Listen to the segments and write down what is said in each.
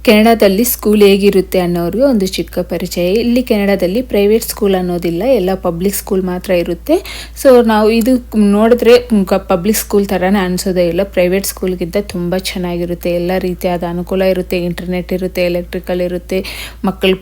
ಕೆನಡಾದಲ್ಲಿ school ಹೇಗಿರುತ್ತೆ ಅನ್ನೋರಿಗೆ ಒಂದು ಚಿಕ್ಕ ಪರಿಚಯ. ಇಲ್ಲಿ ಕೆನಡಾದಲ್ಲಿ ಪ್ರೈವೇಟ್ ಸ್ಕೂಲ್ ಅನ್ನೋದಿಲ್ಲ, ಎಲ್ಲ ಪಬ್ಲಿಕ್ ಸ್ಕೂಲ್ ಮಾತ್ರ ಇರುತ್ತೆ. ಸೊ ನಾವು ಇದು ನೋಡಿದ್ರೆ ಪಬ್ಲಿಕ್ ಸ್ಕೂಲ್ ಥರನೇ ಅನಿಸೋದೇ ಇಲ್ಲ. ಪ್ರೈವೇಟ್ ಸ್ಕೂಲ್ಗಿಂತ ತುಂಬ ಚೆನ್ನಾಗಿರುತ್ತೆ. ಎಲ್ಲ ರೀತಿಯಾದ ಅನುಕೂಲ ಇರುತ್ತೆ. ಇಂಟರ್ನೆಟ್ ಇರುತ್ತೆ, ಎಲೆಕ್ಟ್ರಿಕಲ್ ಇರುತ್ತೆ, ಮಕ್ಕಳ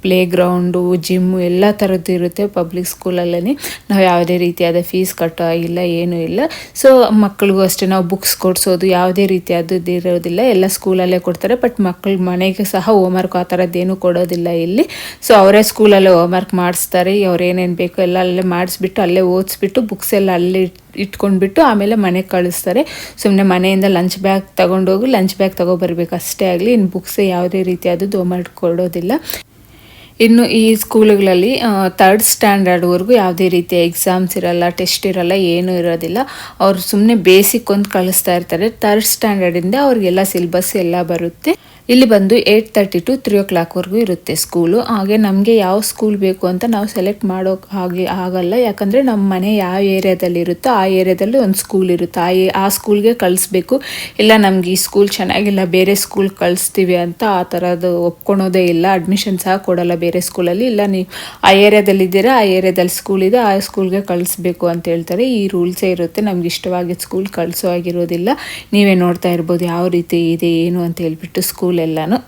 ಪ್ಲೇ ಗ್ರೌಂಡು, ಜಿಮ್ಮು ಎಲ್ಲ ಥರದ್ದು ಇರುತ್ತೆ ಪಬ್ಲಿಕ್ ಸ್ಕೂಲಲ್ಲೇ. ನಾವು ಯಾವುದೇ ರೀತಿಯಾದ ಫೀಸ್ ಕಟ್ಟೋ ಇಲ್ಲ, ಏನೂ ಇಲ್ಲ. ಸೊ ಮಕ್ಕಳಿಗೂ ಅಷ್ಟೇ ನಾವು ಬುಕ್ಸ್ ಕೊಡಿಸೋದು ಯಾವುದೇ ರೀತಿಯಾದದ್ದು ಇರೋದಿಲ್ಲ, ಎಲ್ಲ ಸ್ಕೂಲಲ್ಲೇ ಕೊಡ್ತಾರೆ. ಬಟ್ ಮಕ್ಕಳ ಮನೆಗೆ ಸಹ ಹೋಮ್ವರ್ಕ್ ಆ ಥರದ್ದೇನು ಕೊಡೋದಿಲ್ಲ ಇಲ್ಲಿ. ಸೊ ಅವರೇ ಸ್ಕೂಲಲ್ಲೇ ಹೋಮ್ವರ್ಕ್ ಮಾಡಿಸ್ತಾರೆ. ಅವ್ರು ಏನೇನು ಬೇಕೋ ಎಲ್ಲ ಅಲ್ಲೇ ಮಾಡಿಸ್ಬಿಟ್ಟು ಅಲ್ಲೇ ಓದಿಸ್ಬಿಟ್ಟು ಬುಕ್ಸ್ ಎಲ್ಲ ಅಲ್ಲೇ ಇಟ್ಕೊಂಡ್ಬಿಟ್ಟು ಆಮೇಲೆ ಮನೆಗೆ ಕಳಿಸ್ತಾರೆ. ಸುಮ್ಮನೆ ಮನೆಯಿಂದ ಲಂಚ್ ಬ್ಯಾಗ್ ತೊಗೊಂಡೋಗಿ ಲಂಚ್ ಬ್ಯಾಗ್ ತೊಗೊಬರ್ಬೇಕು ಅಷ್ಟೇ ಆಗಲಿ. ಇನ್ನು ಬುಕ್ಸ್ ಯಾವುದೇ ರೀತಿಯಾದದ್ದು ಹೋಮ್ವರ್ಕ್ ಕೊಡೋದಿಲ್ಲ. ಇನ್ನು ಈ ಸ್ಕೂಲುಗಳಲ್ಲಿ 3rd ಸ್ಟ್ಯಾಂಡರ್ಡ್ವರೆಗೂ ಯಾವುದೇ ರೀತಿಯ ಎಕ್ಸಾಮ್ಸ್ ಇರಲ್ಲ, ಟೆಸ್ಟ್ ಇರಲ್ಲ, ಏನೂ ಇರೋದಿಲ್ಲ. ಅವ್ರು ಸುಮ್ಮನೆ ಬೇಸಿಕ್ ಒಂದು ಕಳಿಸ್ತಾ ಇರ್ತಾರೆ. 3rd ಸ್ಟ್ಯಾಂಡರ್ಡಿಂದ ಅವ್ರಿಗೆಲ್ಲ ಸಿಲೆಬಸ್ ಎಲ್ಲ ಬರುತ್ತೆ. ಇಲ್ಲಿ ಬಂದು 8:30 to 3 o'clockವರೆಗೂ ಇರುತ್ತೆ ಸ್ಕೂಲು. ಹಾಗೆ ನಮಗೆ ಯಾವ ಸ್ಕೂಲ್ ಬೇಕು ಅಂತ ನಾವು ಸೆಲೆಕ್ಟ್ ಮಾಡೋಕೆ ಆಗಲ್ಲ. ಯಾಕಂದರೆ ನಮ್ಮ ಮನೆ ಯಾವ ಏರಿಯಾದಲ್ಲಿ ಇರುತ್ತೋ ಆ ಏರಿಯಾದಲ್ಲಿ ಒಂದು ಸ್ಕೂಲ್ ಇರುತ್ತೆ. ಆ ಸ್ಕೂಲ್ಗೆ ಕಳಿಸ್ಬೇಕು. ಇಲ್ಲ ನಮ್ಗೆ ಈ ಸ್ಕೂಲ್ ಚೆನ್ನಾಗಿಲ್ಲ, ಬೇರೆ ಸ್ಕೂಲ್ ಕಳಿಸ್ತೀವಿ ಅಂತ ಆ ಥರದ್ದು ಒಪ್ಕೊಳೋದೇ ಇಲ್ಲ. ಅಡ್ಮಿಷನ್ ಸಹ ಕೊಡಲ್ಲ ಬೇರೆ ಸ್ಕೂಲಲ್ಲಿ. ಇಲ್ಲ ನೀವು ಆ ಏರಿಯಾದಲ್ಲಿದ್ದೀರಾ, ಆ ಏರಿಯಾದಲ್ಲಿ ಸ್ಕೂಲ್ ಇದೆ, ಆ ಸ್ಕೂಲ್ಗೆ ಕಳಿಸ್ಬೇಕು ಅಂತ ಹೇಳ್ತಾರೆ. ಈ ರೂಲ್ಸೇ ಇರುತ್ತೆ. ನಮ್ಗೆ ಇಷ್ಟವಾಗಿದ್ದ ಸ್ಕೂಲ್ ಕಳಿಸೋ ಆಗಿರೋದಿಲ್ಲ. ನೀವೇ ನೋಡ್ತಾ ಇರ್ಬೋದು ಯಾವ ರೀತಿ ಇದೆ ಏನು ಅಂತ ಹೇಳ್ಬಿಟ್ಟು ಸ್ಕೂಲ್ ಎಲ್ಲನೂ.